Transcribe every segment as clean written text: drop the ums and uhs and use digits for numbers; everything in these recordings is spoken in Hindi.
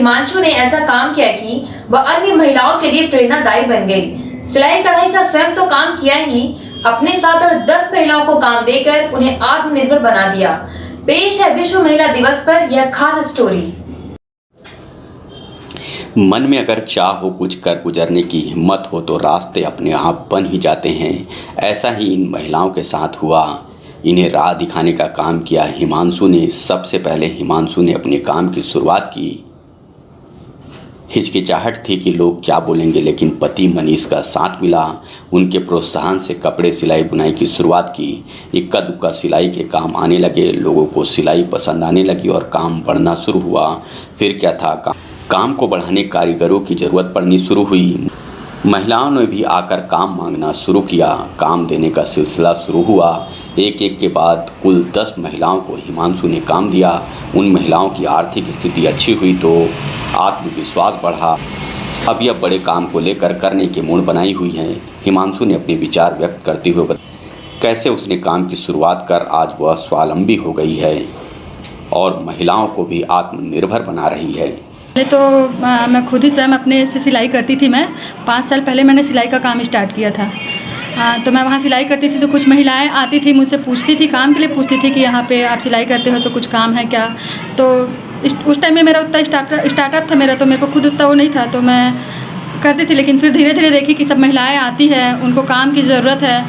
हिमांशु ने ऐसा काम किया कि वह अन्य महिलाओं के लिए प्रेरणादायी बन गई। सिलाई कढ़ाई का स्वयं तो काम किया ही, अपने साथ और 10 महिलाओं को काम देकर उन्हें आत्मनिर्भर बना दिया। पेश है विश्व महिला दिवस पर यह खास स्टोरी। मन में अगर चाह हो कुछ कर गुजरने की हिम्मत हो तो रास्ते अपने आप बन ही जाते हैं। ऐसा ही इन महिलाओं के साथ हुआ। इन्हें राह दिखाने का काम किया हिमांशु ने। सबसे पहले हिमांशु ने अपने काम की शुरुआत की। हिचकिचाहट थी कि लोग क्या बोलेंगे, लेकिन पति मनीष का साथ मिला। उनके प्रोत्साहन से कपड़े सिलाई बुनाई की शुरुआत की। इक्का दुक्का सिलाई के काम आने लगे। लोगों को सिलाई पसंद आने लगी और काम बढ़ना शुरू हुआ। फिर क्या था, काम को बढ़ाने कारीगरों की ज़रूरत पड़नी शुरू हुई। महिलाओं ने भी आकर काम मांगना शुरू किया। काम देने का सिलसिला शुरू हुआ। एक एक के बाद कुल 10 महिलाओं को हिमांशु ने काम दिया। उन महिलाओं की आर्थिक स्थिति अच्छी हुई तो आत्मविश्वास बढ़ा। अब यह बड़े काम को लेकर करने की मूड बनाई हुई है। हिमांशु ने अपने विचार व्यक्त करते हुए बताया कैसे उसने काम की शुरुआत कर आज वह स्वावलंबी हो गई है और महिलाओं को भी आत्मनिर्भर बना रही है। पहले तो मैं खुद ही स्वयं अपने से सिलाई करती थी। मैं 5 साल पहले मैंने सिलाई का काम स्टार्ट किया था। तो मैं वहाँ सिलाई करती थी तो कुछ महिलाएं आती थी, मुझसे पूछती थी, काम के लिए पूछती थी कि यहाँ पे आप सिलाई करते हो तो कुछ काम है क्या। तो उस टाइम में मेरा उतना स्टार्टअप था मेरा, तो मेरे को खुद उतना वो नहीं था, तो मैं करती थी। लेकिन फिर धीरे धीरे देखी कि सब महिलाएँ आती हैं, उनको काम की ज़रूरत है,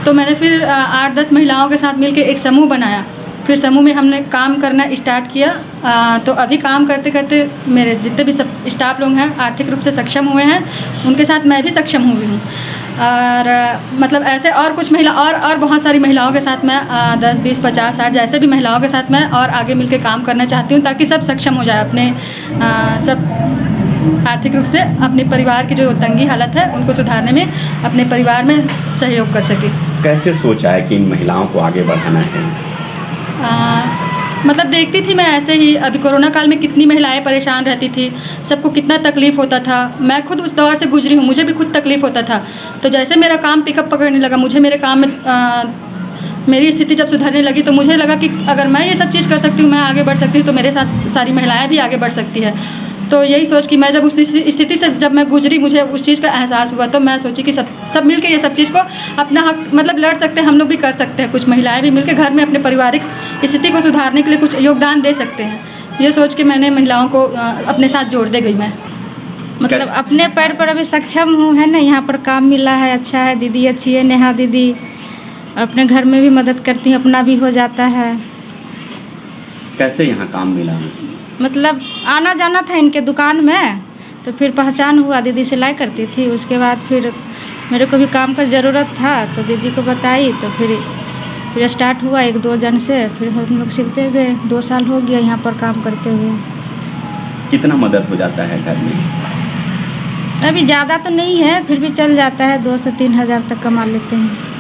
तो मैंने फिर 8-10 महिलाओं के साथ मिल के एक समूह बनाया। फिर समूह में हमने काम करना स्टार्ट किया। तो अभी काम करते करते मेरे जितने भी सब स्टाफ लोग हैं आर्थिक रूप से सक्षम हुए हैं, उनके साथ मैं भी सक्षम हुई हूँ। और मतलब ऐसे और कुछ महिला और बहुत सारी महिलाओं के साथ मैं 10, 20, 50, 60 जैसे भी महिलाओं के साथ मैं और आगे मिलकर काम करना चाहती हूँ, ताकि सब सक्षम हो जाए अपने सब आर्थिक रूप से अपने परिवार की जो तंगी हालत है उनको सुधारने में, अपने परिवार में सहयोग कर सके। कैसे सोचा है कि इन महिलाओं को आगे बढ़ाना है? मतलब देखती थी मैं ऐसे ही, अभी कोरोना काल में कितनी महिलाएं परेशान रहती थी, सबको कितना तकलीफ़ होता था। मैं खुद उस दौर से गुजरी हूँ, मुझे भी खुद तकलीफ़ होता था। तो जैसे मेरा काम पिकअप पकड़ने लगा, मुझे मेरे काम में मेरी स्थिति जब सुधरने लगी, तो मुझे लगा कि अगर मैं ये सब चीज़ कर सकती हूँ, मैं आगे बढ़ सकती हूँ, तो मेरे साथ सारी महिलाएँ भी आगे बढ़ सकती है। तो यही सोच कि मैं जब उस स्थिति से जब मैं गुजरी, मुझे उस चीज़ का एहसास हुआ, तो मैं सोची कि सब मिलके ये सब चीज़ को अपना हक मतलब लड़ सकते हैं, हम लोग भी कर सकते हैं। कुछ महिलाएं भी मिलके घर में अपने पारिवारिक स्थिति को सुधारने के लिए कुछ योगदान दे सकते हैं। ये सोच के मैंने महिलाओं को अपने साथ जोड़ दे गई। मैं मतलब अपने पैर पर अभी सक्षम हूँ, है ना। यहाँ पर काम मिला है, अच्छा है, दीदी अच्छी है, नेहा दीदी। अपने घर में भी मदद करती हूँ, अपना भी हो जाता है। कैसे यहाँ काम मिला? मतलब आना जाना था इनके दुकान में, तो फिर पहचान हुआ, दीदी सिलाई करती थी। उसके बाद फिर मेरे को भी काम का ज़रूरत था, तो दीदी को बताई, तो फिर स्टार्ट हुआ 1-2 जन से। फिर हम लोग सिलते गए। 2 साल हो गया यहाँ पर काम करते हुए। कितना मदद हो जाता है घर में? अभी ज़्यादा तो नहीं है, फिर भी चल जाता है, 2 से 3 हज़ार तक कमा लेते हैं।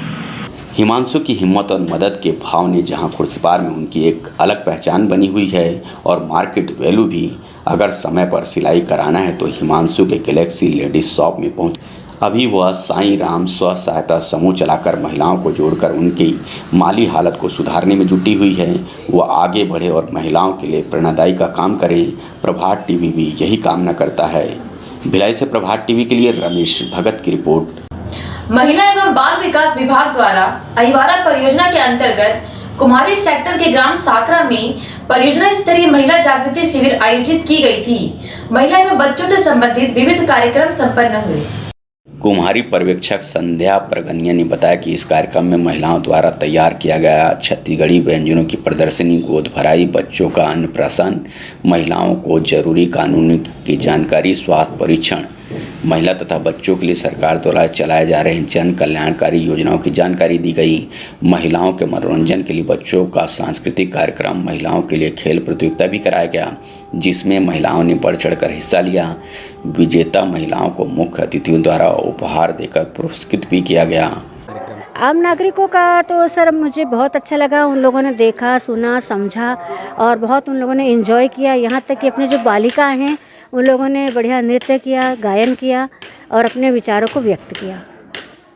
हिमांशु की हिम्मत और मदद के भाव ने जहां खुर्सपार में उनकी एक अलग पहचान बनी हुई है और मार्केट वैल्यू भी। अगर समय पर सिलाई कराना है तो हिमांशु के गैलेक्सी लेडीज शॉप में पहुंच। अभी वह साईं राम स्व सहायता समूह चलाकर महिलाओं को जोड़कर उनकी माली हालत को सुधारने में जुटी हुई है। वह आगे बढ़े और महिलाओं के लिए प्रेरणादायी का काम करे। प्रभात टीवी भी यही कामना करता है। भिलाई से प्रभात टीवी के लिए रमेश भगत की रिपोर्ट। महिला एवं बाल विकास विभाग द्वारा अहिवारा परियोजना के अंतर्गत कुमारी सेक्टर के ग्राम साकरा में परियोजना स्तरीय महिला जागृति शिविर आयोजित की गई थी। महिला एवं बच्चों से संबंधित विविध कार्यक्रम संपन्न हुए। कुम्हारी पर्यवेक्षक संध्या प्रगनिया ने बताया कि इस कार्यक्रम में महिलाओं द्वारा तैयार किया गया छत्तीसगढ़ी व्यंजनों की प्रदर्शनी, गोद भराई, बच्चों का अन्नप्राशन, महिलाओं को जरूरी कानून की जानकारी, स्वास्थ्य परीक्षण, महिला तथा बच्चों के लिए सरकार द्वारा चलाए जा रहे जन कल्याणकारी योजनाओं की जानकारी दी गई। महिलाओं के मनोरंजन के लिए बच्चों का सांस्कृतिक कार्यक्रम, महिलाओं के लिए खेल प्रतियोगिता भी कराया गया, जिसमें महिलाओं ने बढ़ चढ़कर हिस्सा लिया। विजेता महिलाओं को मुख्य अतिथियों द्वारा उपहार देकर पुरस्कृत भी किया गया। आम नागरिकों का तो सर मुझे बहुत अच्छा लगा। उन लोगों ने देखा, सुना, समझा और बहुत उन लोगों ने एंजॉय किया। यहाँ तक कि अपने जो बालिकाएं हैं उन लोगों ने बढ़िया नृत्य किया, गायन किया और अपने विचारों को व्यक्त किया।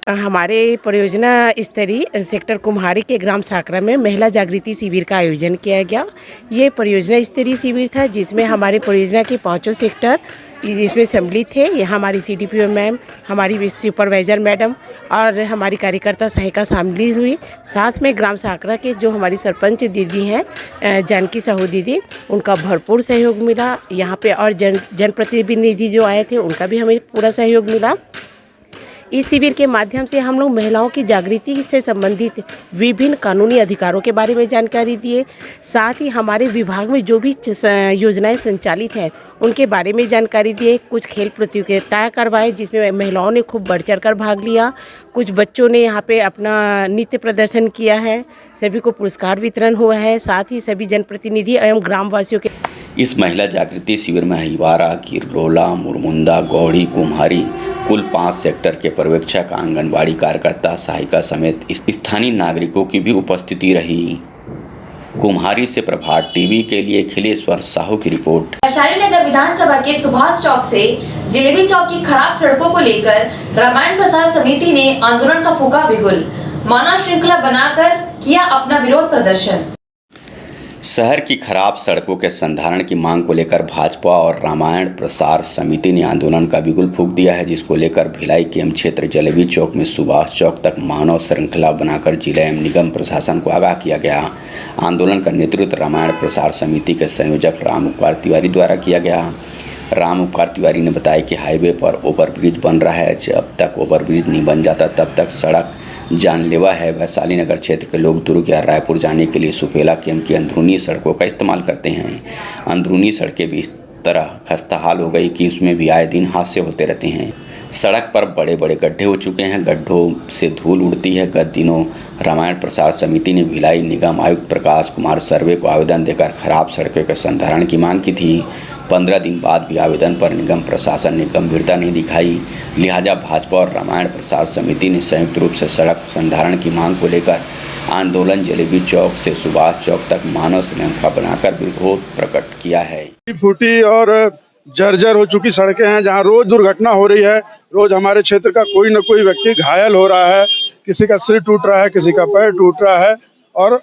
हमारे परियोजना स्तरीय सेक्टर कुम्हारी के ग्राम साकरा में महिला जागृति शिविर का आयोजन किया गया। ये परियोजना स्तरीय शिविर था जिसमें हमारे परियोजना के पांचों सेक्टर इसमें सम्मिलित थे। यहाँ हमारी CDPO मैम, हमारी सुपरवाइज़र मैडम और हमारी कार्यकर्ता सहायिका शामिल हुई। साथ में ग्राम साकरा के जो हमारी सरपंच दीदी हैं जानकी साहू दीदी, उनका भरपूर सहयोग मिला। यहाँ पे और जनप्रतिनिधि जो आए थे उनका भी हमें पूरा सहयोग मिला। इस शिविर के माध्यम से हम लोग महिलाओं की जागृति से संबंधित विभिन्न कानूनी अधिकारों के बारे में जानकारी दिए। साथ ही हमारे विभाग में जो भी योजनाएं संचालित हैं उनके बारे में जानकारी दिए। कुछ खेल प्रतियोगिताएं करवाए जिसमें महिलाओं ने खूब बढ़ चढ़ कर भाग लिया। कुछ बच्चों ने यहाँ पे अपना नृत्य प्रदर्शन किया है। सभी को पुरस्कार वितरण हुआ है। साथ ही सभी जनप्रतिनिधि एवं ग्रामवासियों के इस महिला जागृति शिविर में हिवारा, किरलोला, मुरमुंदा, गौड़ी, कुम्हारी कुल 5 सेक्टर के पर्यवेक्षक, आंगनबाड़ी कार्यकर्ता, सहायिका समेत स्थानीय नागरिकों की भी उपस्थिति रही। कुम्हारी से प्रभात टीवी के लिए खिलेश्वर साहू की रिपोर्ट। वैशाली नगर विधानसभा के सुभाष चौक से जिलेबी चौक की खराब सड़कों को लेकर रामायण प्रसार समिति ने आंदोलन का फूका बिगुल, मानव श्रृंखला बनाकर किया अपना विरोध प्रदर्शन। शहर की खराब सड़कों के संधारण की मांग को लेकर भाजपा और रामायण प्रसार समिति ने आंदोलन का बिगुल फूंक दिया है, जिसको लेकर भिलाई के एम क्षेत्र जलेबी चौक में सुभाष चौक तक मानव श्रृंखला बनाकर जिला एवं निगम प्रशासन को आगाह किया गया। आंदोलन का नेतृत्व रामायण प्रसार समिति के संयोजक राम उपकार तिवारी द्वारा किया गया। राम उपकार तिवारी ने बताया कि हाईवे पर ओवरब्रिज बन रहा है, जब तक ओवरब्रिज नहीं बन जाता तब तक सड़क जानलेवा है। वैशाली नगर क्षेत्र के लोग दुर्ग या रायपुर जाने के लिए सुपेला केम की अंदरूनी सड़कों का इस्तेमाल करते हैं। अंदरूनी सड़कें भी इस तरह खस्ताहाल हो गई कि उसमें भी आए दिन हादसे होते रहते हैं। सड़क पर बड़े बड़े गड्ढे हो चुके हैं, गड्ढों से धूल उड़ती है। गत दिनों रामायण प्रसार समिति ने भिलाई निगम आयुक्त प्रकाश कुमार सर्वे को आवेदन देकर खराब सड़कों के संधारण की मांग की थी। 15 दिन बाद भी आवेदन पर निगम प्रशासन ने गंभीरता नहीं दिखाई। लिहाजा भाजपा और रामायण प्रसार समिति ने संयुक्त रूप से सड़क संधारण की मांग को लेकर आंदोलन जलेबी चौक से सुभाष चौक तक मानव श्रृंखला बनाकर विरोध प्रकट किया है। फूटी और जर्जर हो चुकी सड़कें हैं, जहां रोज दुर्घटना हो रही है। रोज हमारे क्षेत्र का कोई न कोई व्यक्ति घायल हो रहा है, किसी का सिर टूट रहा है, किसी का पैर टूट रहा है और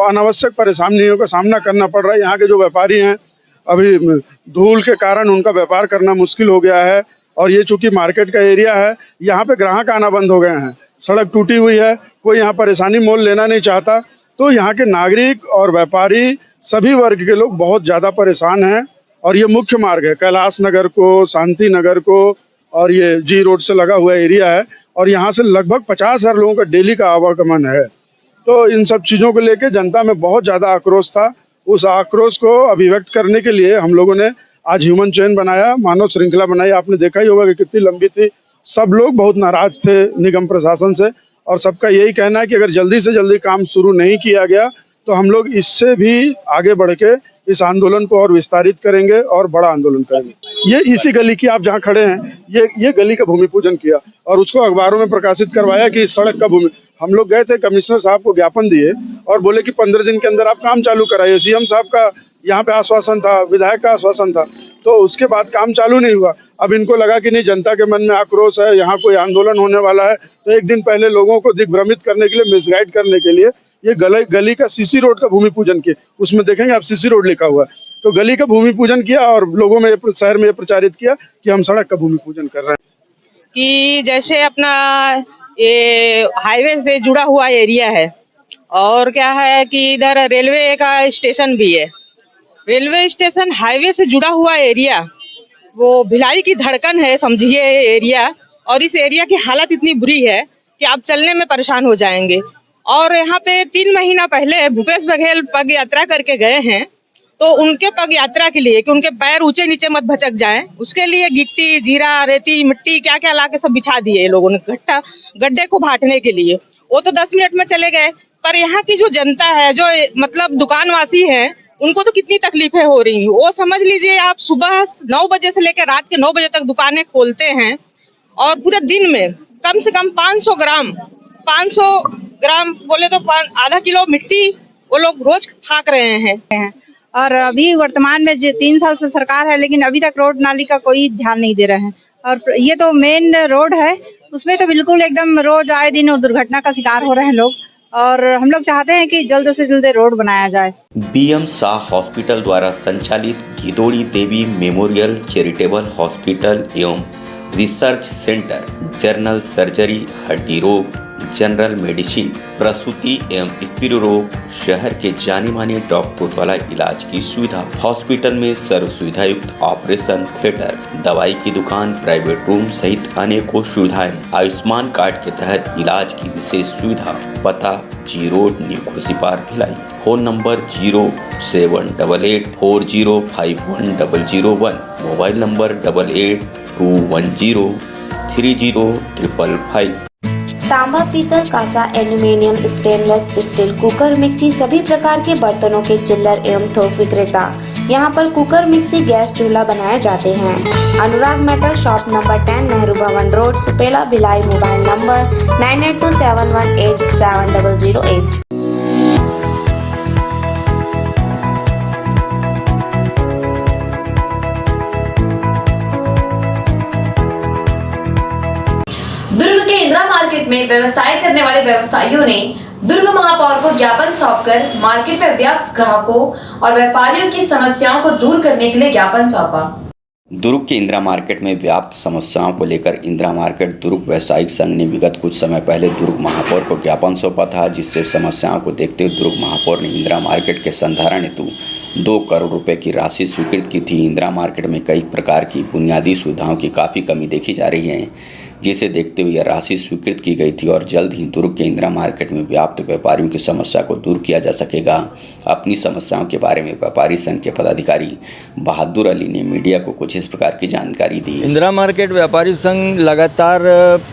अनावश्यक परेशानियों का सामना करना पड़ रहा है। यहाँ के जो व्यापारी हैं, अभी धूल के कारण उनका व्यापार करना मुश्किल हो गया है। और ये चूंकि मार्केट का एरिया है, यहाँ पे ग्राहक आना बंद हो गए हैं। सड़क टूटी हुई है, कोई यहाँ परेशानी मोल लेना नहीं चाहता। तो यहाँ के नागरिक और व्यापारी सभी वर्ग के लोग बहुत ज़्यादा परेशान हैं। और ये मुख्य मार्ग है, कैलाश नगर को, शांति नगर को और ये जी रोड से लगा हुआ एरिया है। और यहाँ से लगभग 50,000 लोगों का डेली का आवागमन है। तो इन सब चीज़ों को लेकर जनता में बहुत ज़्यादा आक्रोश था। उस आक्रोश को अभिव्यक्त करने के लिए हम लोगों ने आज ह्यूमन चेन बनाया, मानव श्रृंखला बनाई। आपने देखा ही होगा कि कितनी लंबी थी। सब लोग बहुत नाराज थे निगम प्रशासन से और सबका यही कहना है कि अगर जल्दी से जल्दी काम शुरू नहीं किया गया तो हम लोग इससे भी आगे बढ़ के इस आंदोलन को और विस्तारित करेंगे और बड़ा आंदोलन करेंगे। ये इसी गली की आप जहाँ खड़े हैं, ये गली का भूमि पूजन किया और उसको अखबारों में प्रकाशित करवाया कि इस सड़क का भूमि। हम लोग गए थे, कमिश्नर साहब को ज्ञापन दिए और बोले कि 15 दिन के अंदर आप काम चालू कराइए। CM साहब का यहाँ पे आश्वासन था, विधायक का आश्वासन था, तो उसके बाद काम चालू नहीं हुआ। अब इनको लगा कि नहीं, जनता के मन में आक्रोश है, यहाँ कोई आंदोलन होने वाला है, तो एक दिन पहले लोगों को दिग्भ्रमित करने के लिए, मिसगाइड करने के लिए ये गली का CC रोड का भूमि पूजन किया। उसमें देखेंगे आप CC रोड लिखा हुआ है। तो गली का भूमि पूजन किया और लोगों में, शहर में ये प्रचारित किया कि हम सड़क का भूमि पूजन कर रहे हैं। कि जैसे अपना ये हाईवे से जुड़ा हुआ एरिया है और क्या है कि इधर रेलवे का स्टेशन भी है। रेलवे स्टेशन हाईवे से जुड़ा हुआ एरिया, वो भिलाई की धड़कन है समझिए एरिया। और इस एरिया की हालत इतनी बुरी है कि आप चलने में परेशान हो जाएंगे। और यहाँ पे 3 महीना पहले भूपेश बघेल पग यात्रा करके गए हैं, तो उनके पग यात्रा के लिए कि उनके पैर ऊंचे नीचे मत भटक जाएं, उसके लिए गिट्टी, जीरा, रेती, मिट्टी क्या क्या ला के सब बिछा दिए लोगों ने गड्ढे को भाटने के लिए। वो तो 10 मिनट में चले गए, पर यहाँ की जो जनता है, जो मतलब दुकानवासी है, उनको तो कितनी तकलीफें हो रही हैं। वो समझ लीजिए आप सुबह 9 बजे से लेकर रात के 9 बजे तक दुकानें खोलते हैं और पूरे दिन में कम से कम 500 ग्राम बोले तो आधा किलो मिट्टी वो लोग रोज खाक रहे हैं। और अभी वर्तमान में 3 साल से सरकार है, लेकिन अभी तक रोड नाली का कोई ध्यान नहीं दे रहे हैं। और ये तो मेन रोड है, उसमें तो बिल्कुल एकदम रोज आए दिन दुर्घटना का शिकार हो रहे हैं लोग, और हम लोग चाहते हैं कि जल्द से जल्द रोड बनाया जाए। बीएम शाह हॉस्पिटल द्वारा संचालित गिदोड़ी देवी मेमोरियल चैरिटेबल हॉस्पिटल एवं रिसर्च सेंटर जनरल सर्जरी, हड्डी रोग, जनरल मेडिसिन, प्रसूति एवं स्त्री रोग, शहर के जाने माने डॉक्टरों द्वारा इलाज की सुविधा। हॉस्पिटल में सर्व सुविधा युक्त ऑपरेशन थिएटर, दवाई की दुकान, प्राइवेट रूम सहित अनेकों सुविधाएं। आयुष्मान कार्ड के तहत इलाज की विशेष सुविधा। पता G road, new Khursipar, Bhilai. Phone number 0784051001। Mobile number 8821030555। तांबा, पीतल, कांसा, aluminium, stainless steel, cooker, mixie सभी प्रकार के बर्तनों के चिल्लर एवं थोक विक्रेता। यहाँ पर कुकर, मिक्सी, गैस चूल्हा बनाए जाते हैं। अनुराग मेटल शॉप नंबर 10, नेहरू भवन road, Supela, Bhilai. Mobile number 9827187008। दुर्ग के इंदिरा मार्केट में व्यवसाय करने वाले व्यवसायियों ने दुर्ग महापौर को ज्ञापन सौंपकर मार्केट में व्याप्त ग्राहकों और व्यापारियों की समस्याओं को दूर करने के लिए ज्ञापन सौंपा। दुर्ग के इंदिरा मार्केट में व्याप्त समस्याओं को लेकर इंदिरा मार्केट दुर्ग व्यवसायिक संघ ने विगत कुछ समय पहले दुर्ग महापौर को ज्ञापन सौंपा था, जिससे समस्याओं को देखते हुए दुर्ग महापौर ने इंदिरा मार्केट के संधारण हेतु 2 करोड़ रुपए की राशि स्वीकृत की थी। इंदिरा मार्केट में कई प्रकार की बुनियादी सुविधाओं की काफ़ी कमी देखी जा रही है, जिसे देखते हुए यह राशि स्वीकृत की गई थी और जल्द ही दुर्ग के इंदिरा मार्केट में व्याप्त व्यापारियों की समस्या को दूर किया जा सकेगा। अपनी समस्याओं के बारे में व्यापारी संघ के पदाधिकारी बहादुर अली ने मीडिया को कुछ इस प्रकार की जानकारी दी। इंदिरा मार्केट व्यापारी संघ लगातार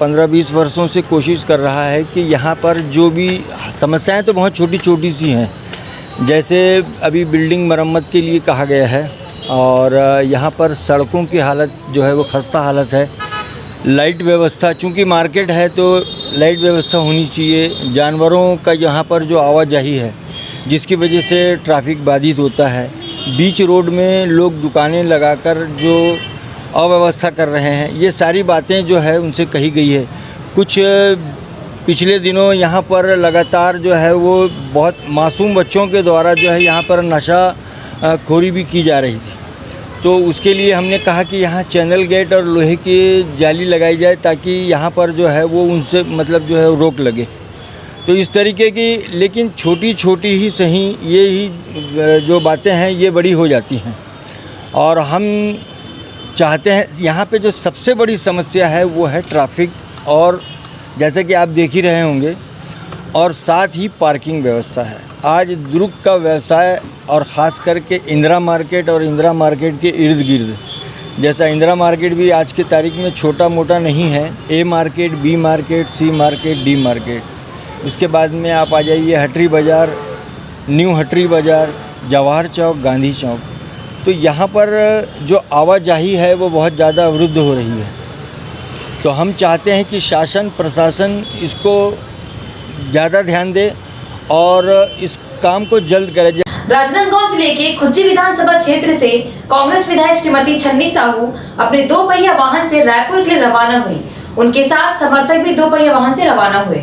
15-20 वर्षों से कोशिश कर रहा है कि यहाँ पर जो भी समस्याएँ तो बहुत छोटी छोटी सी हैं, जैसे अभी बिल्डिंग मरम्मत के लिए कहा गया है और यहाँ पर सड़कों की हालत जो है वो खस्ता हालत है। लाइट व्यवस्था, चूँकि मार्केट है तो लाइट व्यवस्था होनी चाहिए। जानवरों का यहाँ पर जो आवाजाही है जिसकी वजह से ट्रैफिक बाधित होता है। बीच रोड में लोग दुकानें लगाकर जो अव्यवस्था कर रहे हैं, ये सारी बातें जो है उनसे कही गई है। कुछ पिछले दिनों यहाँ पर लगातार जो है वो बहुत मासूम बच्चों के द्वारा जो है यहाँ पर नशा खोरी भी की जा रही थी, तो उसके लिए हमने कहा कि यहाँ चैनल गेट और लोहे की जाली लगाई जाए ताकि यहाँ पर जो है वो उनसे मतलब जो है रोक लगे। तो इस तरीके की, लेकिन छोटी छोटी ही सही ये ही जो बातें हैं ये बड़ी हो जाती हैं और हम चाहते हैं यहाँ पे जो सबसे बड़ी समस्या है वो है ट्रैफिक, और जैसे कि आप देख ही रहे होंगे, और साथ ही पार्किंग व्यवस्था है। आज दुर्ग का व्यवसाय और ख़ास करके इंदिरा मार्केट और इंदिरा मार्केट के इर्द गिर्द, जैसा इंदिरा मार्केट भी आज की तारीख में छोटा मोटा नहीं है। ए मार्केट, बी मार्केट, सी मार्केट, डी मार्केट, उसके बाद में आप आ जाइए हटरी बाज़ार, न्यू हटरी बाज़ार, जवाहर चौक, गांधी चौक। तो यहाँ पर जो आवाजाही है वो बहुत ज़्यादा अवरुद्ध हो रही है। तो हम चाहते हैं कि शासन प्रशासन इसको ज़्यादा ध्यान दे और इस काम को जल्द करे। राजनांदगांव जिले के खुज्जी विधानसभा क्षेत्र से कांग्रेस विधायक श्रीमती छन्नी साहू अपने 2 पहिया वाहन से रायपुर के लिए रवाना हुई। उनके साथ समर्थक भी 2 पहिया वाहन से रवाना हुए।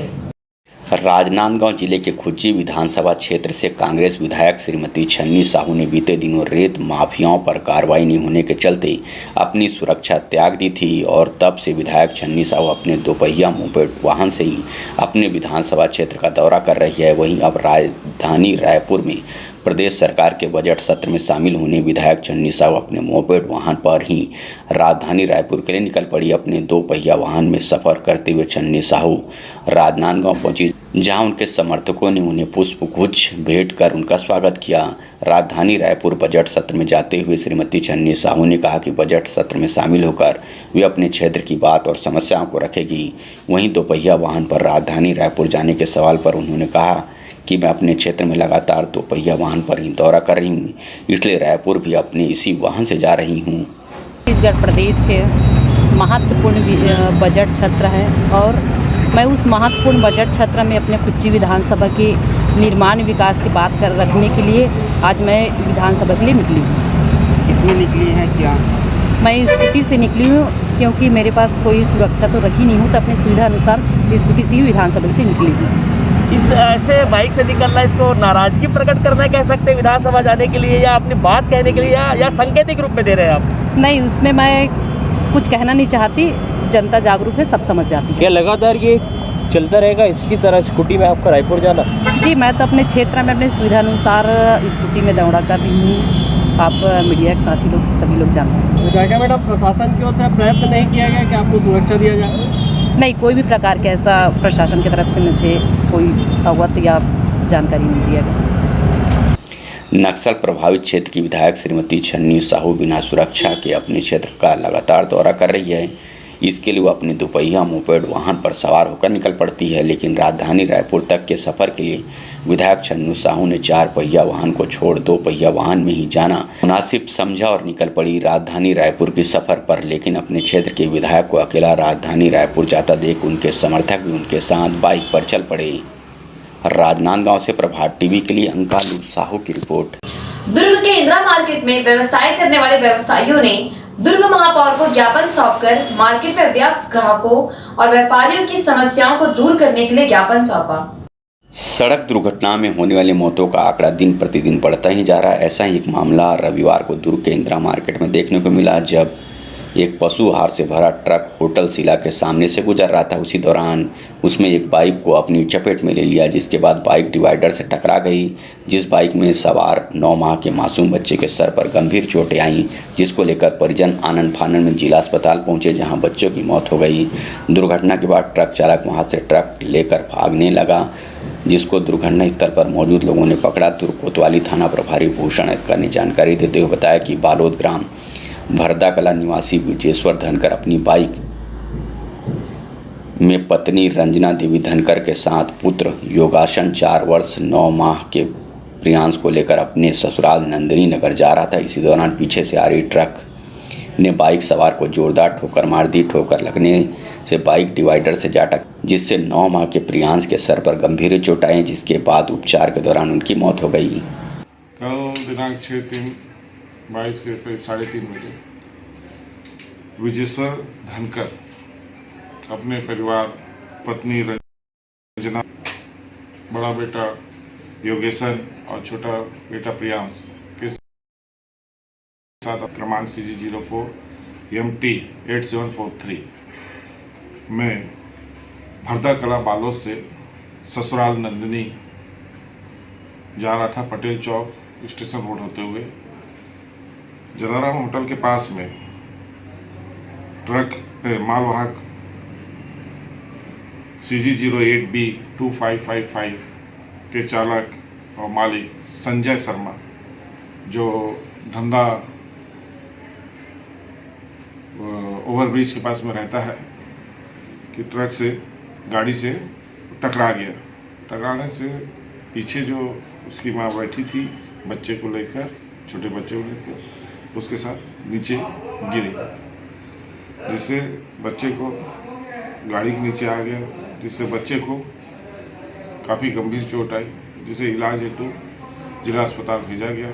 राजनांदगांव जिले के खुज्जी विधानसभा क्षेत्र से कांग्रेस विधायक श्रीमती छन्नी साहू ने बीते दिनों रेत माफियाओं पर कार्रवाई नहीं होने के चलते अपनी सुरक्षा त्याग दी थी और तब से विधायक छन्नी साहू अपने 2 पहिया मोपेड वाहन से ही अपने विधानसभा क्षेत्र का दौरा कर रही है। वहीं अब राजधानी रायपुर में प्रदेश सरकार के बजट सत्र में शामिल होने विधायक छन्नी साहू अपने मोपेड वाहन पर ही राजधानी रायपुर के लिए निकल पड़ी। अपने 2 पहिया वाहन में सफर करते हुए छन्नी साहू राजनांदगांव पहुंची, जहां उनके समर्थकों ने उन्हें पुष्पगुच्छ भेंट कर उनका स्वागत किया। राजधानी रायपुर बजट सत्र में जाते हुए श्रीमती छन्नी साहू ने कहा कि बजट सत्र में शामिल होकर वे अपने क्षेत्र की बात और समस्याओं को रखेगी। वहीं 2 पहिया वाहन पर राजधानी रायपुर जाने के सवाल पर उन्होंने कहा कि मैं अपने क्षेत्र में लगातार 2 पहिया वाहन पर ही दौरा कर रही हूँ, इसलिए रायपुर भी अपने इसी वाहन से जा रही हूँ। छत्तीसगढ़ प्रदेश के महत्वपूर्ण बजट सत्र है और मैं उस महत्वपूर्ण बजट सत्र में अपने खुज्जी विधानसभा के निर्माण विकास की बात रखने के लिए आज मैं विधानसभा के लिए निकली हूँ। इसमें निकली हैं क्या? मैं स्कूटी से निकली हूँ क्योंकि मेरे पास कोई सुरक्षा तो रखी नहीं हूँ, तो अपनी सुविधा अनुसार स्कूटी से ही विधानसभा के निकली हूँ। इस ऐसे बाइक से निकलना, इसको नाराजगी प्रकट करना कह सकते हैं विधानसभा जाने के लिए, या अपनी बात कहने के लिए, या संकेतिक रूप में दे रहे हैं आप? नहीं, उसमें मैं कुछ कहना नहीं चाहती, जनता जागरूक है, सब समझ जाती है। क्या लगातार ये चलता रहेगा इसी तरह स्कूटी में आपका रायपुर जाना? जी, मैं तो अपने क्षेत्र में अपने सुविधा अनुसार स्कूटी में दौड़ा कर रही हूँ। आप मीडिया के साथी लोग सभी लोग जानते हैं। तो क्या मैडम प्रशासन की ओर से प्रयत्न नहीं किया गया कि आपको सुरक्षा दिया जाए? नहीं, कोई भी प्रकार के ऐसा प्रशासन की तरफ से मुझे कोई अवगत या जानकारी नहीं दिया गया। नक्सल प्रभावित क्षेत्र की विधायक श्रीमती छन्नी साहू बिना सुरक्षा के अपने क्षेत्र का लगातार दौरा कर रही है। इसके लिए वो अपने दोपहिया मोपेड वाहन पर सवार होकर निकल पड़ती है, लेकिन राजधानी रायपुर तक के सफ़र के लिए विधायक छन्नू साहू ने 4 पहिया वाहन को छोड़ 2 पहिया वाहन में ही जाना मुनासिब समझा और निकल पड़ी राजधानी रायपुर के सफ़र पर। लेकिन अपने क्षेत्र के विधायक को अकेला राजधानी रायपुर जाता देख उनके समर्थक भी उनके साथ बाइक पर चल पड़े। राजनांदगांव से प्रभात टीवी के लिए अंकालू साहू की रिपोर्ट। दुर्ग के इंदिरा मार्केट में व्यवसाय करने वाले व्यवसायियों ने दुर्ग महापौर को ज्ञापन सौंपकर मार्केट में व्याप्त ग्राहकों और व्यापारियों की समस्याओं को दूर करने के लिए ज्ञापन सौंपा। सड़क दुर्घटना में होने वाली मौतों का आंकड़ा दिन प्रतिदिन बढ़ता ही जा रहा है। ऐसा ही एक मामला रविवार को दुर्ग के इंदिरा मार्केट में देखने को मिला, जब एक पशु आहार से भरा ट्रक होटल शिला के सामने से गुजर रहा था। उसी दौरान उसमें एक बाइक को अपनी चपेट में ले लिया, जिसके बाद बाइक डिवाइडर से टकरा गई। जिस बाइक में सवार 9 माह के मासूम बच्चे के सर पर गंभीर चोटें आईं, जिसको लेकर परिजन आनन फानन में जिला अस्पताल पहुंचे, जहां बच्चों की मौत हो गई। दुर्घटना के बाद ट्रक चालक वहां से ट्रक लेकर भागने लगा, जिसको दुर्घटना स्थल पर मौजूद लोगों ने पकड़ा। दुर्ग कोतवाली थाना प्रभारी भूषण एक्कर ने जानकारी देते हुए बताया कि बालोद ग्राम भरदा कला निवासी विजेश्वर धनकर अपनी बाइक में पत्नी रंजना देवी धनकर के साथ पुत्र योगासन 4 वर्ष 9 माह के प्रियांश को लेकर अपने ससुराल नंदिनी नगर जा रहा था। इसी दौरान पीछे से आ रही ट्रक ने बाइक सवार को जोरदार ठोकर मार दी। ठोकर लगने से बाइक डिवाइडर से जा टकराई, जिससे 9 माह के प्रियांश के सर पर गंभीर चोट आई, जिसके बाद उपचार के दौरान उनकी मौत हो गई। कल दिनांक 6/3/22 के करीब 3:30 बजे विजेश्वर धनकर अपने परिवार, पत्नी रंजना, बड़ा बेटा योगेशन और छोटा बेटा प्रियांश के साथ क्रमांक CG04 MT 8743 में भरदा कला बालोद से ससुराल नंदिनी जा रहा था। पटेल चौक स्टेशन रोड होते हुए जलाराम होटल के पास में ट्रक मालवाहक CG08B 2555 के चालक और मालिक संजय शर्मा, जो धंधा ओवरब्रिज के पास में रहता है, कि ट्रक से गाड़ी से टकरा गया। टकराने से पीछे जो उसकी माँ बैठी थी बच्चे को लेकर, छोटे बच्चे को लेकर, उसके साथ नीचे गिरी, जिससे बच्चे को गाड़ी के नीचे आ गया, जिससे बच्चे को काफ़ी गंभीर चोट आई, जिसे इलाज हेतु जिला अस्पताल भेजा गया।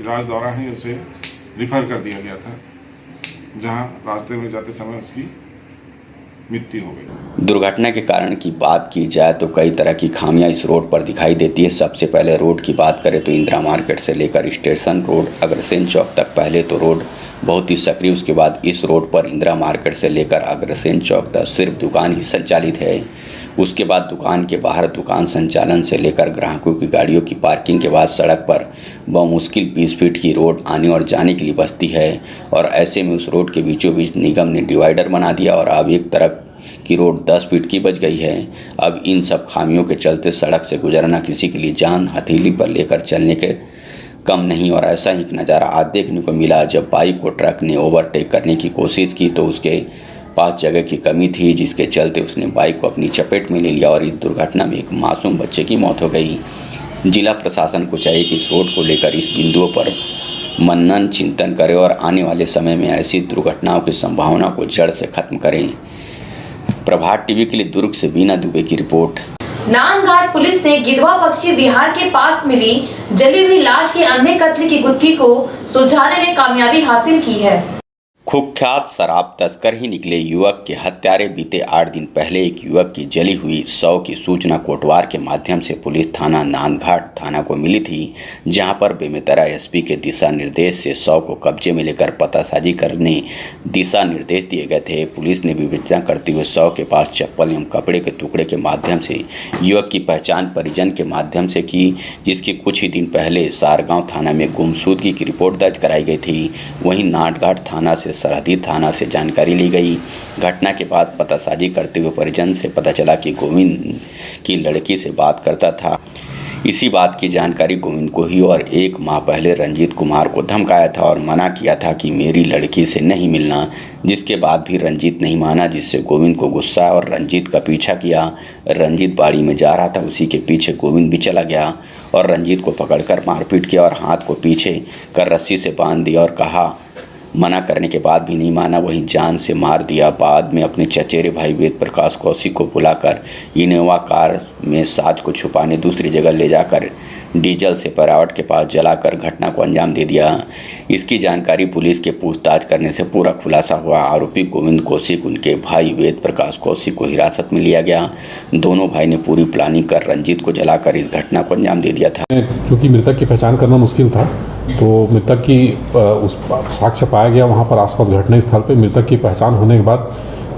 इलाज दौरान ही उसे रिफ़र कर दिया गया था, जहां रास्ते में जाते समय उसकी मृत्यु हो गई। दुर्घटना के कारण की बात की जाए तो कई तरह की खामियां इस रोड पर दिखाई देती है। सबसे पहले रोड की बात करें तो इंदिरा मार्केट से लेकर स्टेशन रोड अग्रसेन चौक तक पहले तो रोड बहुत ही सक्रिय, उसके बाद इस रोड पर इंदिरा मार्केट से लेकर अग्रसेन चौक तक सिर्फ दुकान ही संचालित है। उसके बाद दुकान के बाहर दुकान संचालन से लेकर ग्राहकों की गाड़ियों की पार्किंग के बाद सड़क पर बमुश्किल 20 फीट की रोड आने और जाने के लिए बचती है। और ऐसे में उस रोड के बीचों बीच निगम ने डिवाइडर बना दिया और अब एक तरफ की रोड 10 फीट की बच गई है। अब इन सब खामियों के चलते सड़क से गुजरना किसी के लिए जान हथेली पर लेकर चलने के कम नहीं। और ऐसा ही एक नज़ारा आज देखने को मिला, जब बाइक को ट्रक ने ओवरटेक करने की कोशिश की तो उसके पास जगह की कमी थी, जिसके चलते उसने बाइक को अपनी चपेट में ले लिया और इस दुर्घटना में एक मासूम बच्चे की मौत हो गई। जिला प्रशासन को चाहिए कि इस रोड को लेकर इस बिंदुओं पर मनन चिंतन करे और आने वाले समय में ऐसी दुर्घटनाओं की संभावना को जड़ से खत्म करें। प्रभात टीवी के लिए दुर्ग से बीना दुबे की रिपोर्ट। नांदघाट पुलिस ने गिधवा पक्षी विहार के पास मिली जली हुई लाश के अंधे कत्ल की गुत्थी को सुलझाने में कामयाबी हासिल की है। कुख्यात शराब तस्कर ही निकले युवक के हत्यारे बीते 8 दिन पहले एक युवक की जली हुई शव की सूचना कोटवार के माध्यम से पुलिस थाना नांदघाट थाना को मिली थी, जहां पर बेमेतरा एसपी के दिशा निर्देश से शव को कब्जे में लेकर पतासाजी करने दिशा निर्देश दिए गए थे। पुलिस ने विवेचना करते हुए शव के पास चप्पल एवं कपड़े के टुकड़े के माध्यम से युवक की पहचान परिजन के माध्यम से की, जिसकी कुछ ही दिन पहले सारगांव थाना में गुमशुदगी की रिपोर्ट दर्ज कराई गई थी। वहीं नांदघाट थाना से सरहदी थाना से जानकारी ली गई। घटना के बाद पतासाजी करते हुए परिजन से पता चला कि गोविंद की लड़की से बात करता था। इसी बात की जानकारी गोविंद को ही और 1 माह पहले रंजीत कुमार को धमकाया था और मना किया था कि मेरी लड़की से नहीं मिलना, जिसके बाद भी रंजीत नहीं माना, जिससे गोविंद को गुस्सा और रंजीत का पीछा किया। रंजीत बाड़ी में जा रहा था, उसी के पीछे गोविंद भी चला गया और रंजीत को पकड़कर मारपीट किया और हाथ को पीछे कर रस्सी से बांध दिया और कहा, मना करने के बाद भी नहीं माना, वहीं जान से मार दिया। बाद में अपने चचेरे भाई वेद प्रकाश कौशिक को बुलाकर इनोवा कार में साज को छुपाने दूसरी जगह ले जाकर डीजल से परावट के पास जलाकर घटना को अंजाम दे दिया। इसकी जानकारी पुलिस के पूछताछ करने से पूरा खुलासा हुआ। आरोपी गोविंद कौशिक, उनके भाई वेद प्रकाश कौशिक को हिरासत में लिया गया। दोनों भाई ने पूरी प्लानिंग कर रंजीत को जलाकर इस घटना को अंजाम दे दिया था। चूँकि मृतक की पहचान करना मुश्किल था, तो मृतक की उस साक्ष्य पाया गया वहाँ पर आसपास घटना स्थल पर। मृतक की पहचान होने के बाद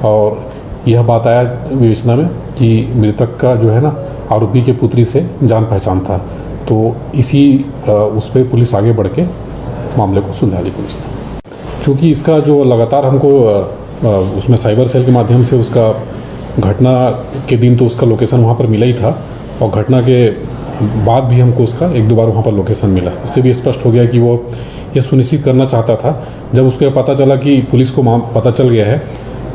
और यह बात आया विवेचना में कि मृतक का जो है ना आरोपी के पुत्री से जान पहचान था, तो इसी उस पर पुलिस आगे बढ़ के मामले को सुलझा ली पुलिस ने। चूँकि इसका जो लगातार हमको उसमें साइबर सेल के माध्यम से उसका घटना के दिन तो उसका लोकेशन वहाँ पर मिला ही था और घटना के बाद भी हमको उसका 1-2 बार वहाँ पर लोकेशन मिला। इससे भी स्पष्ट हो गया कि वो ये सुनिश्चित करना चाहता था, जब उसको पता चला कि पुलिस को पता चल गया है,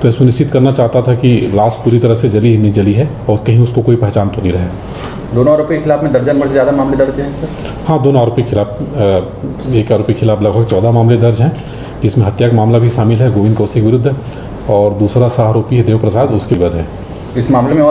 तो ये सुनिश्चित करना चाहता था कि लाश पूरी तरह से जली ही नहीं जली है और कहीं उसको कोई पहचान तो नहीं रहे। दोनों आरोपी के खिलाफ में दर्जन भर से ज़्यादा मामले दर्ज हैं सर? हाँ, दोनों आरोपी के खिलाफ एक आरोपी के खिलाफ लगभग 14 मामले दर्ज हैं, जिसमें हत्या का मामला भी शामिल है गोविंद कौशिक विरुद्ध, और दूसरा सह आरोपी है देव प्रसाद, उसके विरुद्ध है। इस मामले में